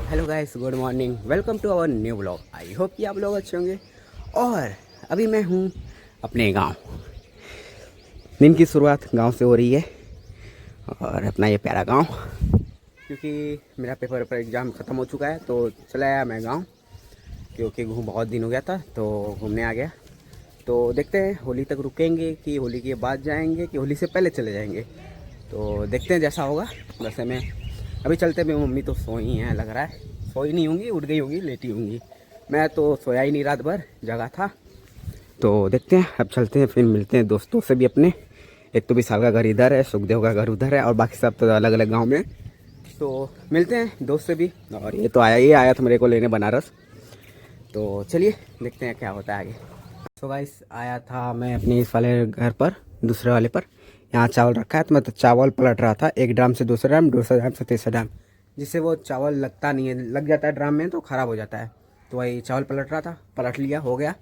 Hello guys, good morning, welcome to our new blog. I hope कि आप लोग अच्छे होंगे। और अभी मैं हूँ अपने गांव। दिन की शुरुआत गांव से हो रही है और अपना ये प्यारा गांव, क्योंकि मेरा पेपर पर एग्ज़ाम ख़त्म हो चुका है तो चला आया मैं गांव, क्योंकि बहुत दिन हो गया था तो घूमने आ गया। तो देखते हैं होली तक रुकेंगे कि होली के बाद जाएंगे कि होली से पहले चले जाएंगे, तो देखते हैं जैसा होगा। वैसे मैं अभी चलते मेरी मम्मी तो सोई हैं, लग रहा है सोई नहीं होंगी, उठ गई होंगी, लेटी होंगी। मैं तो सोया ही नहीं, रात भर जगा था। तो देखते हैं, अब चलते हैं, फिर मिलते हैं दोस्तों से भी अपने। एक तो विशाल का घर इधर है, सुखदेव का घर उधर है और बाकी सब तो अलग अलग गाँव में। तो मिलते हैं दोस्त से भी। और ये आया था मेरे को लेने बनारस, तो चलिए देखते हैं क्या होता है आगे। तो गाइस, आया था मैं अपने इस वाले घर पर, दूसरे वाले पर। यहाँ चावल रखा है तो मैं तो चावल पलट रहा था, एक ड्राम से दूसरा ड्राम, दूसरा ड्राम से तीसरा ड्राम, जिससे वो चावल लगता नहीं है, लग जाता है ड्राम में तो ख़राब हो जाता है। तो वही चावल पलट रहा था, पलट लिया, हो गया।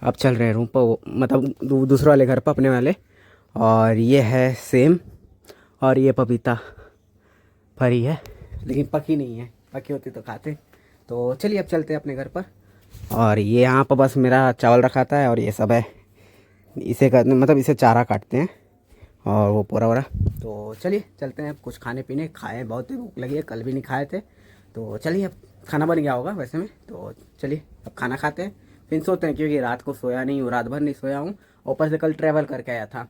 अब चल रहे हैं रूम पर, मतलब दूसरे वाले घर पर, अपने वाले। और ये है सेम, और ये पपीता फरी है लेकिन पकी नहीं है, पकी होती तो खाते। तो चलिए अब चलते हैं अपने घर पर। और ये यहाँ पर बस मेरा चावल रखा था और ये सब है, इसे करते मतलब इसे चारा काटते हैं और वो पूरा पूरा। तो चलिए चलते हैं, कुछ खाने पीने खाए, बहुत ही भूख लगी है, कल भी नहीं खाए थे। तो चलिए, अब खाना बन गया होगा वैसे में, तो चलिए अब खाना खाते हैं, फिर सोते हैं, क्योंकि रात को सोया नहीं हूँ, रात भर नहीं सोया हूँ। ऊपर से कल ट्रैवल करके आया था,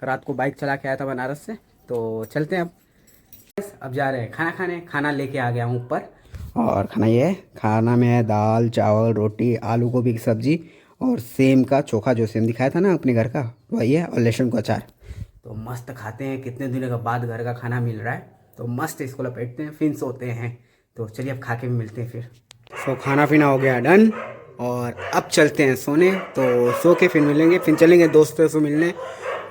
रात को बाइक चला के आया था बनारस से। तो चलते हैं अब जा रहे हैं खाना खाने। खाना लेके आ गया हूँ ऊपर, और खाना ये है, खाना में है दाल चावल रोटी, आलू गोभी की सब्जी और सेम का चोखा, जो सेम दिखाया था ना अपने घर का, वही है, और लहसुन का अचार। तो मस्त खाते हैं, कितने दिनों के बाद घर का खाना मिल रहा है, तो मस्त इसको लपेटते हैं, फिर सोते हैं। तो चलिए अब खा के भी मिलते हैं फिर। सो खाना पीना हो गया डन, और अब चलते हैं सोने। तो सो के फिर मिलेंगे, फिर चलेंगे दोस्तों से मिलने।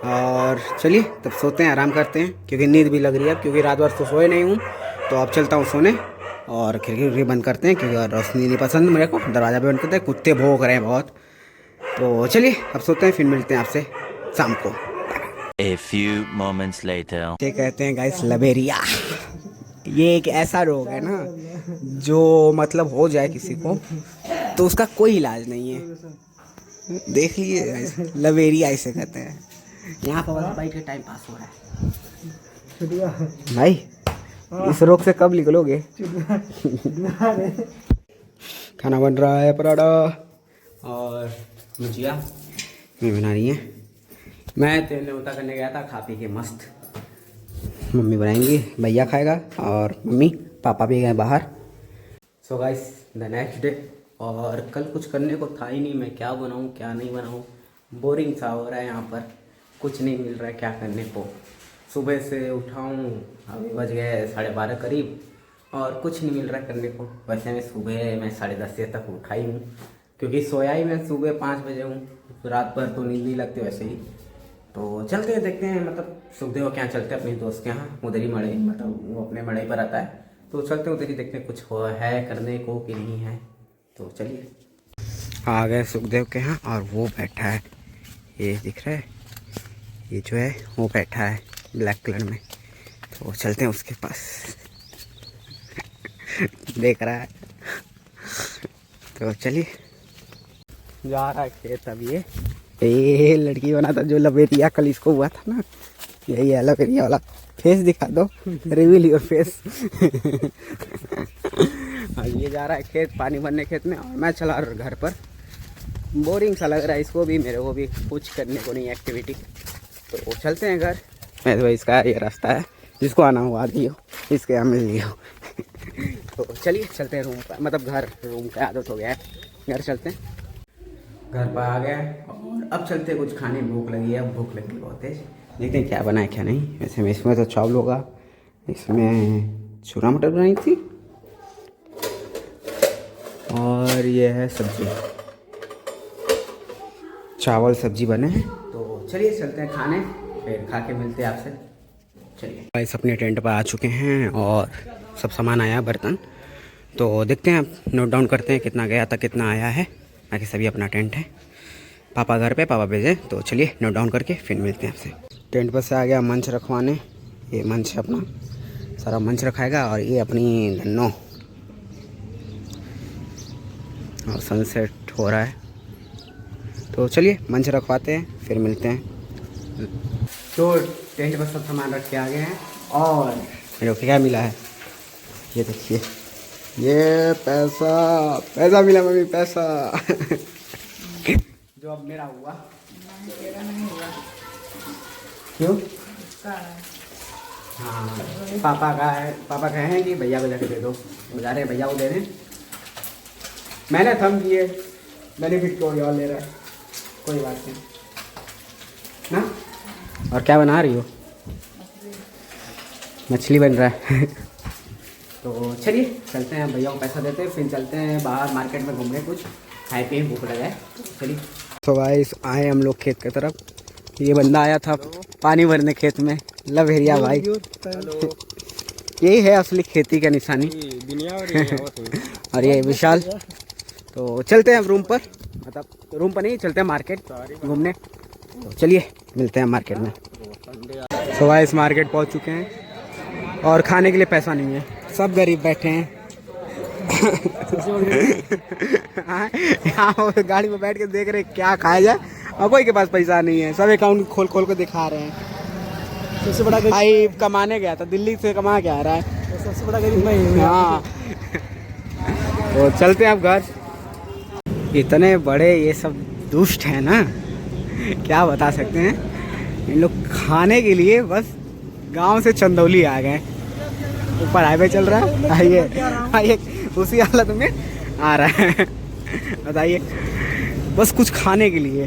और चलिए तब सोते हैं, आराम करते हैं, क्योंकि नींद भी लग रही है, क्योंकि रात भर तो सोए नहीं हूँ। तो अब चलता हूँ सोने, और खिड़की बंद करते हैं, क्योंकि रोशनी नहीं पसंद मेरे को। दरवाज़ा भी बंद करते हैं, कुत्ते भौंक रहे हैं बहुत। तो चलिए अब सोते हैं, फिर मिलते हैं आपसे शाम को। A few moments later. ये कहते हैं गाइस लबेरिया। ये एक ऐसा रोग है ना, जो मतलब हो जाए किसी को तो उसका कोई इलाज नहीं है। देख लीजिए गाइस, लबेरिया इसे कहते हैं। यहाँ पर बस बैठ के टाइम पास हो रहा है भाई। इस रोग से कब निकलोगे? खाना बन रहा है, पराठा और भुजिया मैं बना रही है। मैं तेल न्योता करने गया था, खा पी के मस्त। मम्मी बनाएंगी, भैया खाएगा और मम्मी, पापा भी गए बाहर। So guys, the next day. और कल कुछ करने को था ही नहीं, मैं क्या बनाऊँ क्या नहीं बनाऊँ, बोरिंग सा हो रहा है यहाँ पर, कुछ नहीं मिल रहा है क्या करने को। सुबह से उठाऊँ, अभी बज गए 12:30 करीब, और कुछ नहीं मिल रहा है करने को। वैसे मैं सुबह 10:30 तक उठा ही हूँ, क्योंकि सोया ही मैं सुबह 5 बजे हूँ, रात भर तो नींद नहीं लगती वैसे ही। तो चलते हैं, देखते हैं, मतलब सुखदेव के यहाँ चलते हैं, अपने दोस्त के यहाँ, उधर ही मड़ई, मतलब वो अपने मड़ई पर आता है। तो चलते हैं उधर ही, देखते हैं कुछ हो है करने को कि नहीं है। तो चलिए आ गए सुखदेव के यहाँ, और वो बैठा है, ये दिख रहा है, ये जो है वो बैठा है ब्लैक कलर में। तो चलते हैं उसके पास। देख रहा है। तो चलिए, जा रहा है खेत अब ये लड़की बना था जो लबेरिया, कल इसको हुआ था ना, यही है लबेरिया वाला। फेस दिखा दो, रिवील योर फेस। ये जा रहा है खेत, पानी भरने खेत में, और मैं चला रहा घर पर। बोरिंग सा लग रहा है इसको भी, मेरे को भी, कुछ करने को नहीं एक्टिविटी। तो चलते हैं घर। मैं तो इसका ये रास्ता है, जिसको आना हो आ लियो, इसके यहाँ मिल लियो। तो चलिए चलते हैं रूम पर, मतलब घर, रूम का आदत हो गया है, घर चलते हैं। घर पर आ गए और अब चलते कुछ खाने, भूख लगी है, भूख लगी बहुत तेज। देखते हैं क्या बना है क्या नहीं। वैसे में इसमें तो चावल होगा, इसमें छोला मटर बनाई थी, और ये है सब्जी, चावल सब्जी बने हैं। तो चलिए चलते हैं खाने, फिर खा के मिलते हैं आपसे। चलिए गाइस, अपने टेंट पर आ चुके हैं और सब सामान आया, बर्तन। तो देखते हैं, अब नोट डाउन करते हैं कितना गया था कितना आया है। बाकी सभी अपना टेंट है, पापा घर पे, पापा भेजे। तो चलिए नोट डाउन करके फिर मिलते हैं आपसे। टेंट पर से आ गया मंच रखवाने, ये मंच है अपना, सारा मंच रखाएगा। और ये अपनी धन्नो, और सनसेट हो रहा है। तो चलिए मंच रखवाते हैं, फिर मिलते हैं। तो टेंट पर सब सामान रख के आ गए हैं और मेरे को क्या मिला है, ये देखिए, ये पैसा मिला मम्मी, पैसा जो अब मेरा हुआ। क्यों? हाँ, पापा का है, पापा कहे हैं कि भैया को जाके दे दो, बता रहे भैया को दे दें। मैंने थम किए, बेनिफिट कोई और ले रहा है, कोई बात नहीं ना। और क्या बना रही हो? मछली बन रहा है तो चलिए चलते हैं, भैया को पैसा देते हैं, फिर चलते हैं बाहर मार्केट में घूमने, कुछ खाए पिए, भूख लगा है। चलिए तो गाइस आए हम लोग खेत की तरफ। ये बंदा आया था पानी भरने खेत में, लवेरिया भाई। यही है असली खेती का निशानी और ये विशाल। तो चलते हैं अब रूम पर, मतलब रूम पर नहीं, चलते हैं मार्केट घूमने। तो चलिए मिलते हैं मार्केट में। तो गाइस मार्केट पहुंच चुके हैं और खाने के लिए पैसा नहीं है, सब गरीब बैठे हैं यहाँ गाड़ी में बैठ के देख रहे क्या खाया जाए, और कोई के पास पैसा नहीं है, सब अकाउंट खोल खोल के दिखा रहे हैं। सबसे बड़ा भाई कमाने गया था, दिल्ली से कमा के आ रहा है, सबसे बड़ा गरीब मैं ही। हाँ तो चलते हैं अब घर। इतने बड़े ये सब दुष्ट हैं ना, क्या बता सकते हैं। इन लोग खाने के लिए बस गांव से चंदौली आ गए, ऊपर हाईवे चल रहा है, आइए उसी हालत में आ रहा है बताइए, बस कुछ खाने के लिए।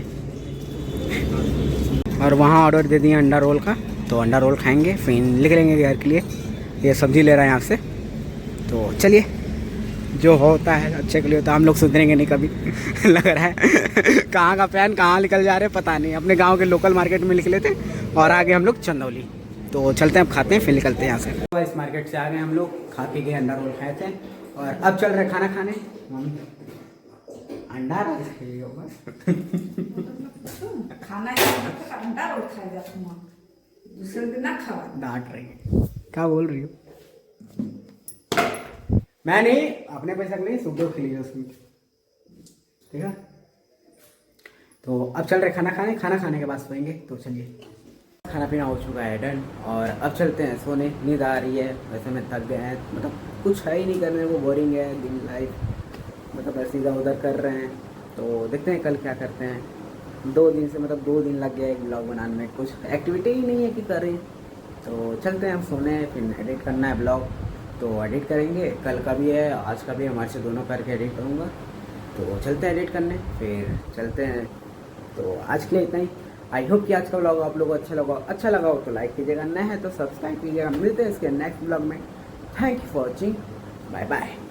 और वहाँ ऑर्डर दे दिए अंडा रोल का, तो अंडा रोल खाएंगे, फिर निकलेंगे घर के लिए। ये सब्जी ले रहा है यहाँ से। तो चलिए, जो होता है अच्छे के लिए होता है, हम लोग सुधरेंगे नहीं कभी लग रहा है कहाँ का प्लान कहाँ निकल जा रहे हैं पता नहीं। अपने गांव के लोकल मार्केट में निकले थे और आगे हम लोग चंदौली। तो चलते हैं, अब खाते हैं, फिर निकलते हैं यहाँ से। तो इस मार्केट से आ गए हम लोग, खा पी के अंडा रोल खाए थे और अब चल रहे खाना खाने। अंडा रोल खाइए बस खाना अंडा रोल खाएगा, दूसरे दिन ना खावा। डांट रही है, क्या बोल रही हो? मैं नहीं, अपने पैसा नहीं, सुबह खिली है उसमें, ठीक है। तो अब चल रहे खाना खाने, खाना खाने के बाद सोएंगे। तो चलिए, खाना पीना हो चुका है डन, और अब चलते हैं सोने। नींद आ रही है, वैसे मैं थक गए हैं, मतलब कुछ है ही नहीं करने को, बोरिंग है दिन लाइफ, मतलब ऐसे इधर उधर कर रहे हैं। तो देखते हैं कल क्या करते हैं। 2 दिन से, मतलब 2 दिन लग गया एक ब्लॉग बनाने में, कुछ एक्टिविटी ही नहीं है कि करें। तो चलते हैं हम सोने, फिर एडिट करना है ब्लॉग, तो एडिट करेंगे, कल का भी है आज का भी है, हमारे से दोनों करके एडिट करूँगा। तो चलते हैं एडिट करने, फिर चलते हैं। तो आज के लिए इतना ही। आई होप कि आज का ब्लॉग आप लोगों को अच्छा लगा हो तो लाइक कीजिएगा, नए हैं तो सब्सक्राइब कीजिएगा। मिलते हैं इसके नेक्स्ट ब्लॉग में। Thank you for watching, bye bye.